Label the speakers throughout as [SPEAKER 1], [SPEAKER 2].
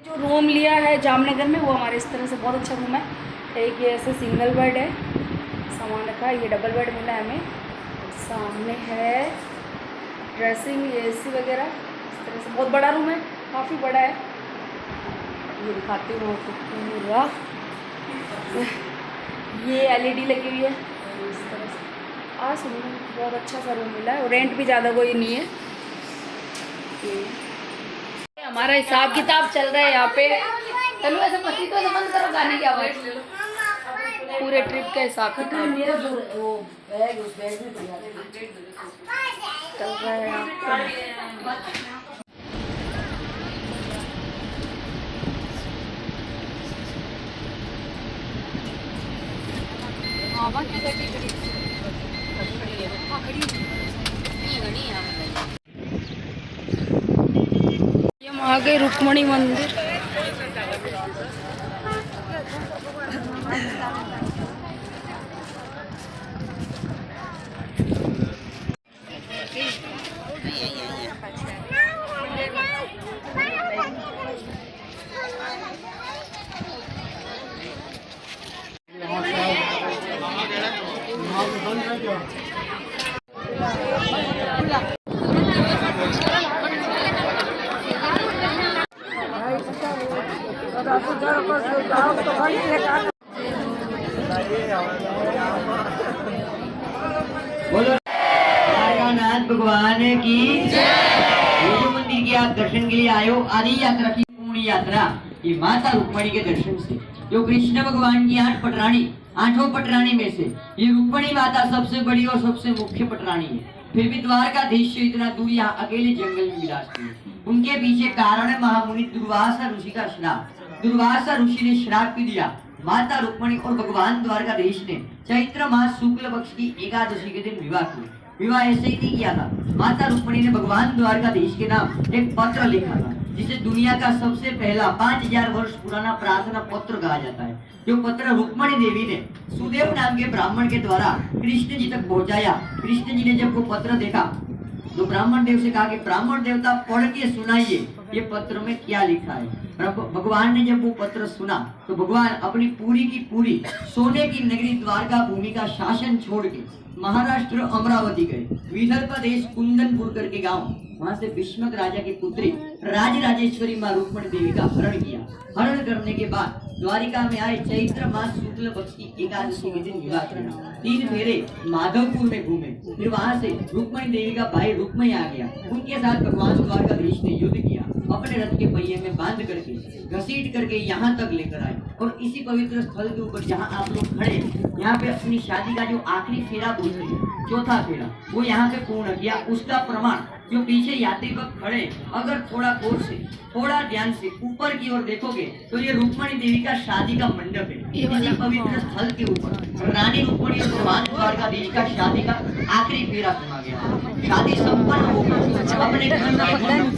[SPEAKER 1] जो रूम लिया है जामनगर में वो हमारे इस तरह से बहुत अच्छा रूम है। एक ये ऐसे सिंगल बेड है, सामान रखा है। ये डबल बेड मिला है हमें। सामने है ड्रेसिंग, एसी वगैरह। इस तरह से बहुत बड़ा रूम है, काफ़ी बड़ा है। ये दिखाती हूँ आपको पूरा। ये एलईडी लगी हुई है इस तरह से। आज सुनिए बहुत अच्छा सा रूम मिला है और रेंट भी ज़्यादा कोई नहीं है। हमारा हिसाब किताब चल रहा है यहाँ पे। चलो ऐसे पति तो बंद करो गाने की आवाज़। पूरे ट्रिप का हिसाब किताब मेरा जो वो बैग उस बैग में चल रहा है यहाँ पे। हम आ गए रुक्मणी मंदिर।
[SPEAKER 2] बोलो नाथ भगवान की जय। मंदिर के आप दर्शन के लिए आए हो, आदि यात्रा की पूर्ण यात्रा ये माता रुक्मणी के दर्शन से, जो कृष्ण भगवान की 8 पटरानी, 8 पटरानी में से ये रुक्मणी माता सबसे बड़ी और सबसे मुख्य पटरानी है। फिर भी द्वारकाधीश से इतना दूर यहाँ अकेले जंगल में विराजती है। उनके पीछे कारण है महामुनि दुर्वासा ऋषि का श्राप। दुर्वासा ऋषि ने श्राप भी दिया। माता रुक्मणी और भगवान द्वारकाधीश ने चैत्र मास शुक्ल पक्ष की एकादशी के दिन विवाह किया। विवाह ऐसे ही नहीं किया था। माता रुक्मणी ने भगवान द्वारकाधीश के नाम एक पत्र लिखा था, जिसे दुनिया का सबसे पहला 5000 वर्ष पुराना प्रार्थना पत्र कहा जाता है। जो पत्र रुक्मणी देवी ने सुदेव नाम के ब्राह्मण के द्वारा कृष्ण जी तक पहुंचाया। कृष्ण जी ने जब वो पत्र देखा तो ब्राह्मण देव से कहा कि ब्राह्मण देवता पढ़ के सुनाइए ये पत्र में क्या लिखा है। भगवान ने जब वो पत्र सुना तो भगवान अपनी पूरी की पूरी सोने की नगरी द्वारका भूमि का शासन छोड़ के महाराष्ट्र अमरावती गए। विदर्भ देश कुंदनपुर करके गांव, वहां से भीष्मक राजा की पुत्री राजराजेश्वरी मां रुक्मणी देवी का हरण किया। हरण करने के बाद द्वारिका में आए चैत्र मास शुक्ल पक्ष की एकादशी के दिन विवाह किया। 3 फेरे माधवपुर में घूमे। फिर वहां से रुक्मणी देवी का भाई रुक्मणी आ गया। उनके साथ भगवान द्वारकाधीश ने युद्ध किया। अपने रथ के पहिए में बांध करके घसीट करके यहाँ तक लेकर आए और इसी पवित्र स्थल के ऊपर जहाँ आप लोग खड़े, यहाँ पे अपनी शादी का जो आखिरी फेरा बोलते हैं, चौथा फेरा, वो यहाँ पे पूर्ण किया। उसका प्रमाण जो पीछे यात्री वक्त खड़े, अगर थोड़ा गौर से, थोड़ा ध्यान से ऊपर की ओर देखोगे तो ये रुक्मणी देवी का शादी का मंडप है। इसी पवित्र स्थल के ऊपर रानी रुक्मणी और भगवान द्वारकाधीश का शादी का आखिरी फेरा सुना गया। शादी संपन्न हो गई। अपने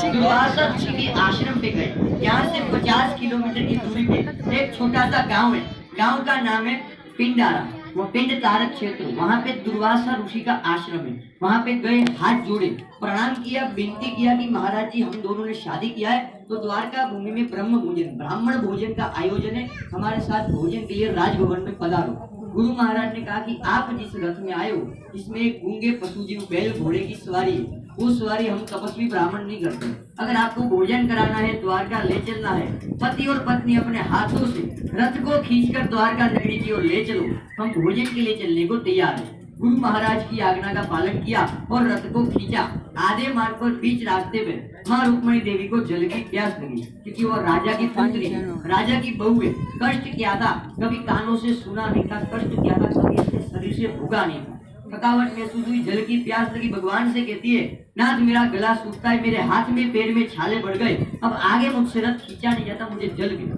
[SPEAKER 2] दुर्वासा ऋषि के आश्रम पे गए। यहाँ से 50 किलोमीटर की दूरी पे एक छोटा सा गाँव है। गाँव का नाम है पिंडारा, वो पिंड तारक क्षेत्र। वहाँ पे दुर्वासा ऋषि का आश्रम है। वहाँ पे गए, हाथ जोड़े, प्रणाम किया, विनती किया कि महाराज जी हम दोनों ने शादी किया है तो द्वारका भूमि में ब्रह्म भोजन, ब्राह्मण भोजन का आयोजन है, हमारे साथ भोजन के लिए राजभवन में पधारो। गुरु महाराज ने कहा कि आप जिस रथ में आए हो इसमें एक गूंगे पशु जीव बैल घोड़े की सवारी है। वो सवारी हम तपस्वी ब्राह्मण नहीं करते। अगर आपको भोजन कराना है, द्वारका ले चलना है, पति और पत्नी अपने हाथों से रथ को खींचकर द्वारका नगरी की ओर ले चलो, हम भोजन के लिए चलने को तैयार है। गुरु महाराज की आज्ञा का पालन किया और रथ को खींचा। आधे मार्ग पर बीच रास्ते में मां रुक्मणी देवी को जल की प्यास लगी, क्योंकि वो राजा की पुत्री है, राजा की बहू है। कष्ट क्या था, कभी कानों से सुना नहीं था। कष्ट क्या था, कभी अपने शरीर से भूगा नहीं था। थकावट महसूस हुई, जल की प्यास लगी। भगवान से कहती है, नाथ मेरा गला सूखता है, मेरे हाथ में पैर में छाले बढ़ गए, अब आगे मुझसे रथ खींचा नहीं जाता, मुझे जल गिरा।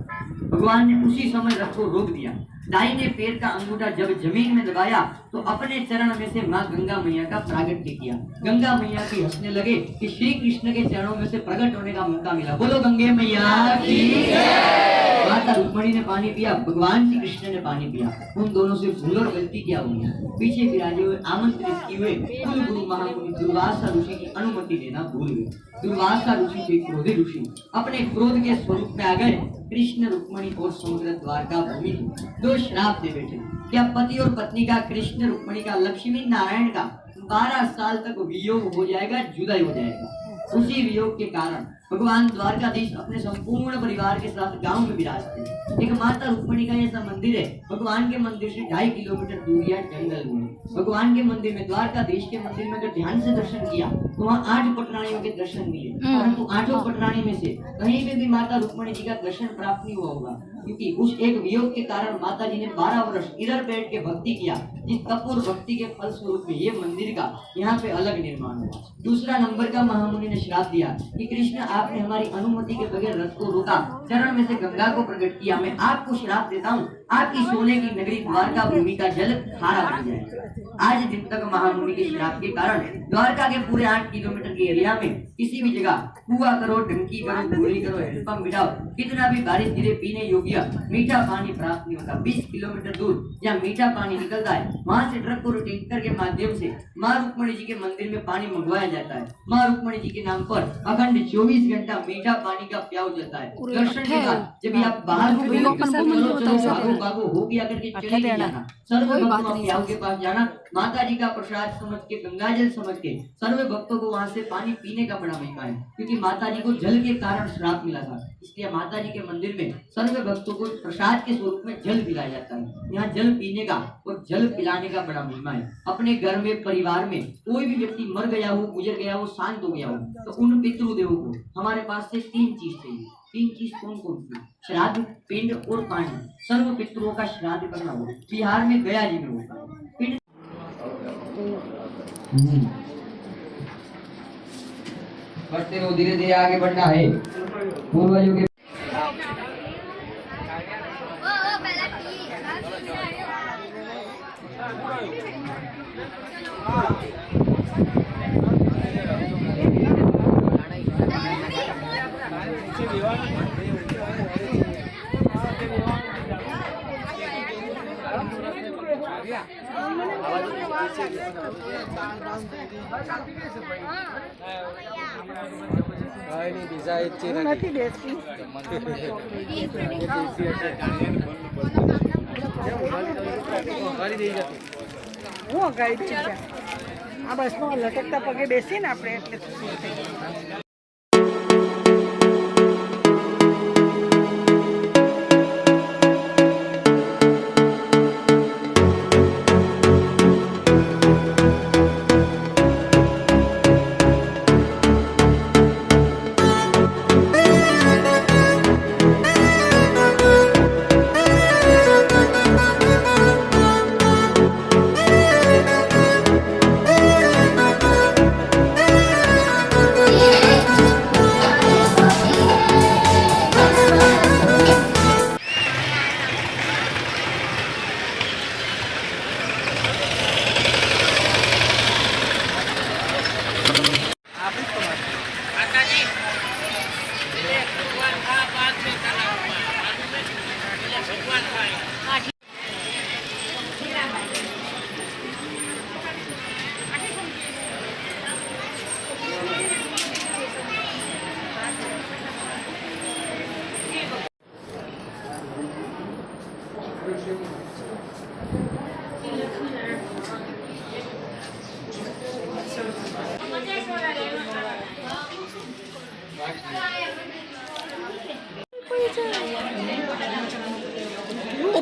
[SPEAKER 2] भगवान ने उसी समय रथ को रोक दिया। दाहिने पैर का अंगूठा जब जमीन में दबाया तो अपने चरण में से माँ गंगा मैया का प्रागट्य किया। गंगा मैया भी हंसने लगे कि श्री कृष्ण के चरणों में से प्रकट होने का मौका मिला। बोलो गंगे मैया की जय। माता रुक्मणी ने पानी पिया, भगवान श्री कृष्ण ने पानी पिया। उन दोनों से भूल और गलती क्या हुई? पीछे विराजे हुए आमंत्रित किए हुए कुल गुरु महामुनि दुर्वासा ऋषि की अनुमति लेना भूल गए। दुर्वासा ऋषि थे क्रोधी ऋषि, अपने क्रोध के स्वरूप में आ गए। कृष्ण रुक्मणी और समुद्र द्वारका भूमि दो श्राप दे बैठे। क्या पति और पत्नी का, कृष्ण रुक्मणी का, लक्ष्मी नारायण का 12 साल तक वियोग हो जाएगा, जुदाई हो जाएगा। उसी वियोग के कारण भगवान द्वारकाधीश अपने संपूर्ण परिवार के साथ गांव में विराजते हैं। एक माता रुक्मणी का ऐसा मंदिर है, भगवान के मंदिर से 2.5 किलोमीटर दूर या जंगल में। भगवान के मंदिर में, द्वारकाधीश के मंदिर में अगर ध्यान से दर्शन किया तो वहाँ 8 पटरानियों के दर्शन मिले, परंतु 8 पटरानी में से कहीं पे भी माता रुक्मणी जी का दर्शन प्राप्त नहीं हुआ होगा, क्योंकि उस एक वियोग के कारण माता जी ने 12 वर्ष इधर बैठ के भक्ति किया। जिस तप और भक्ति के फल स्वरूप में ये मंदिर का यहाँ पे अलग निर्माण हुआ। दूसरा नंबर का महामुनि ने श्राप दिया कि कृष्ण आपने हमारी अनुमति के बगैर रथ को रोका, चरण में से गंगा को प्रकट किया, मैं आपको श्राप देता हूँ, आपकी सोने की नगरी द्वारका भूमि का जल खारा बन जाए। आज दिन तक महामुनि के श्राप के कारण द्वारका के पूरे 8 किलोमीटर के एरिया में किसी भी जगह कुआ करो, डंकी करो, गोली करो, हैंडपंप बिठाओ, कितना भी बारिश गिरे, पीने योग्य मीठा पानी प्राप्त नहीं होता। 20 किलोमीटर दूर जहाँ मीठा पानी निकलता है, वहाँ से ट्रक और टैंकर के माध्यम से माँ रुक्मणी जी के मंदिर में पानी मंगवाया जाता है। माँ रुक्मणी जी के नाम पर अखंड 24 घंटा मीठा पानी का प्याव जाता है। दर्शन के बाद जब आप बाहर हो गया करके चले नहीं जाना, सर्व भक्तों प्याव के पास जाना, माता जी का प्रसाद समझ के, गंगा जल समझ के सर्व भक्तों को वहाँ से पानी पीने का बड़ा महिमा है, क्योंकि माता जी को जल के कारण श्राप मिला था। इसलिए माता जी के मंदिर में सर्व भक्तों को प्रसाद के स्वरूप में जल पिलाया जाता है। यहाँ जल पीने का और जल पिलाने का बड़ा महिमा है। अपने घर में, परिवार में कोई भी व्यक्ति मर गया हो, गुजर गया हो, शांत हो गया हो, तो उन पितृदेवों को हमारे पास से 3 चीज चाहिए। 3 चीज कौन कौन सी? श्राद्ध, पिंड और पानी। सर्व पितरों का श्राद्ध करना हो, बिहार में गया जी में होता है। पिंड बढ़ते रहो, धीरे धीरे आगे बढ़ना है। पूर्वजों के
[SPEAKER 3] હું ગાઈડ છે આ બસમાં લટકતા પગે બેસીએ ને આપણે એટલે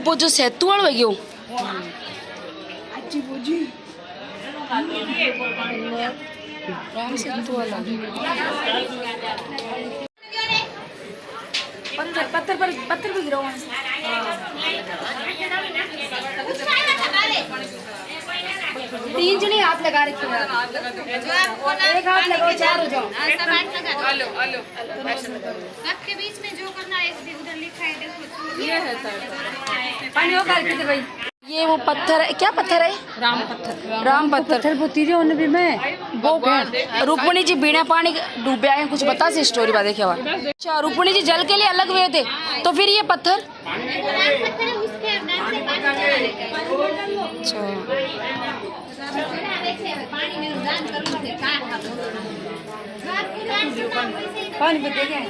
[SPEAKER 1] वो जो सेतु वालों है क्यों? राम सेतु वाला पत्थर पर गिरा हुआ है। तीन जने हाथ लगा रखे हैं, एक हाथ लगाओ, 4 हो जाओ।
[SPEAKER 4] के बीच में जो करना है उधर लिखा है, देखो
[SPEAKER 1] ये है सर। पानी वो कर के दे भाई। ये वो पत्थर है, क्या पत्थर है? राम पत्थर
[SPEAKER 3] पोती होने भी मैं
[SPEAKER 1] वो रुक्मणी जी बिना पानी डूबे आए, कुछ बता सी स्टोरी बात देखिए। अच्छा, रुक्मणी जी जल के लिए अलग हुए थे, तो फिर ये पत्थर अच्छा पानी में देखें।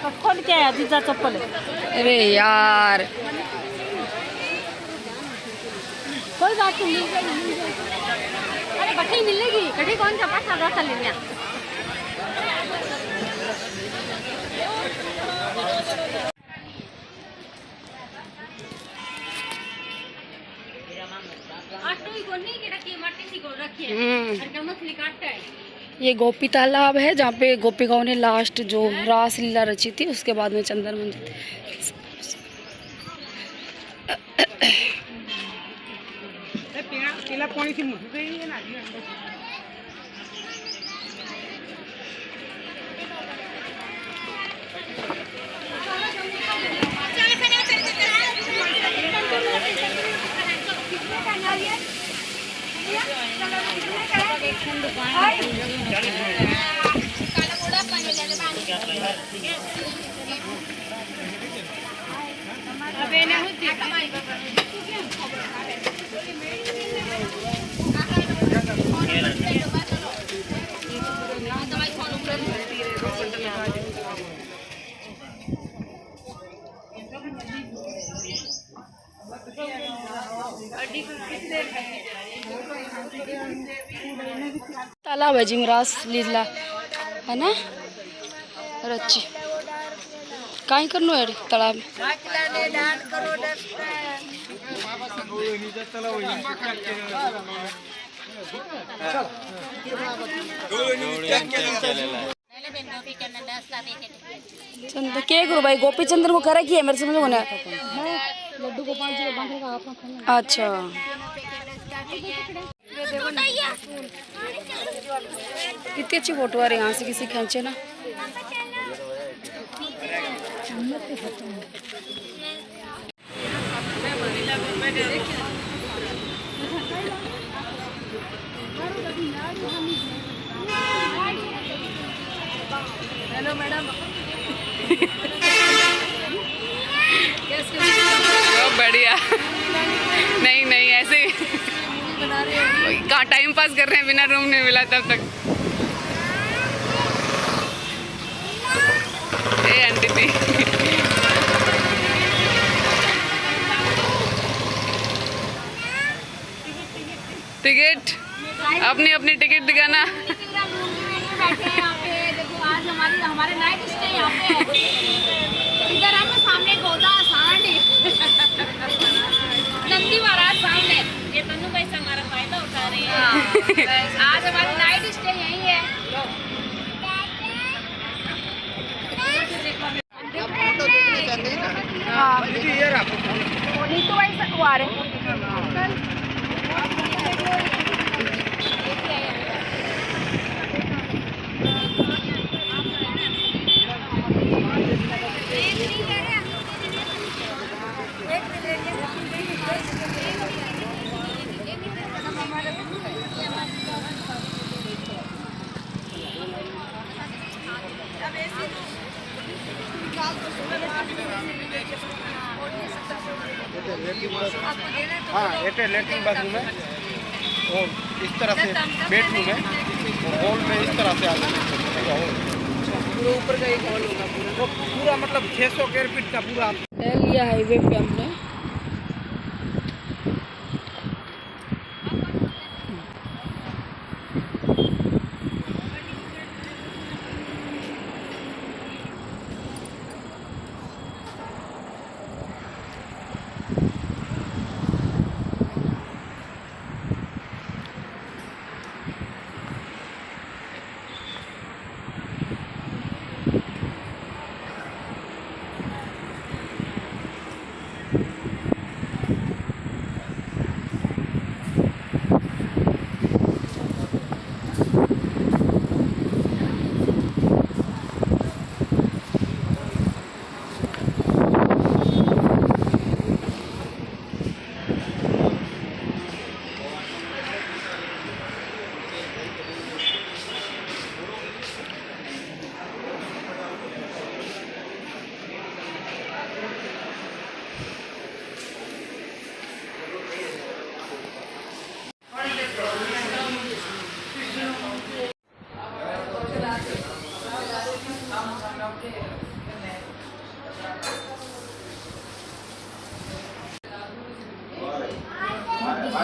[SPEAKER 3] चप्पल क्या है? दीजा चप्पल है।
[SPEAKER 1] अरे यार
[SPEAKER 4] कोई बात नहीं, मिल जाएगी। अरे कटी मिलेगी, कटी कौन सा पास आगा कर लेना।
[SPEAKER 1] ये गोपी तालाब है जहाँ पे गोपिकाओं ने लास्ट जो रास लीला रची थी, उसके बाद में चंदन मंदिर।
[SPEAKER 3] पीला पानी से मुझ गई है ना।
[SPEAKER 1] तालाब है जिमरास लीला है ना। अच्छी कहीं करनो है तालाब में। चंद के गुरु भाई गोपी चंद्र को करे की है मेरे समझ में।
[SPEAKER 4] लड्डू गोपाल जी को बांधने का आपका खाना।
[SPEAKER 1] अच्छा कितनी अच्छी फोटो आ रही है यहाँ से, किसी खींचे ना। Hello madam.
[SPEAKER 5] बहुत बढ़िया। नहीं नहीं ऐसे कहाँ टाइम पास कर रहे हैं, बिना रूम नहीं मिला तब तक। ए आंटी थी टिकट अपनी अपनी टिकट दिखाना।
[SPEAKER 4] आज हमारे नाइट स्टे यहाँ पे इधर हम सामने गोदा सांड नंदी महाराज सामने। ये तनु भाई से हमारा फायदा उठा रही है। आज हमारी नाइट स्टे यहीं है।
[SPEAKER 1] नीतू भाई वो आ रहे
[SPEAKER 6] हाँ लेटरिन बाथरूम है और इस तरह से बेडरूम है और हॉल में इस तरह से आगे
[SPEAKER 3] पूरा ऊपर का एक हॉल होगा पूरा मतलब 600 स्क्वायर फीट का पूरा
[SPEAKER 1] ले लिया हाईवे पे हमने।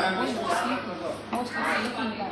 [SPEAKER 1] Mostly sleeping.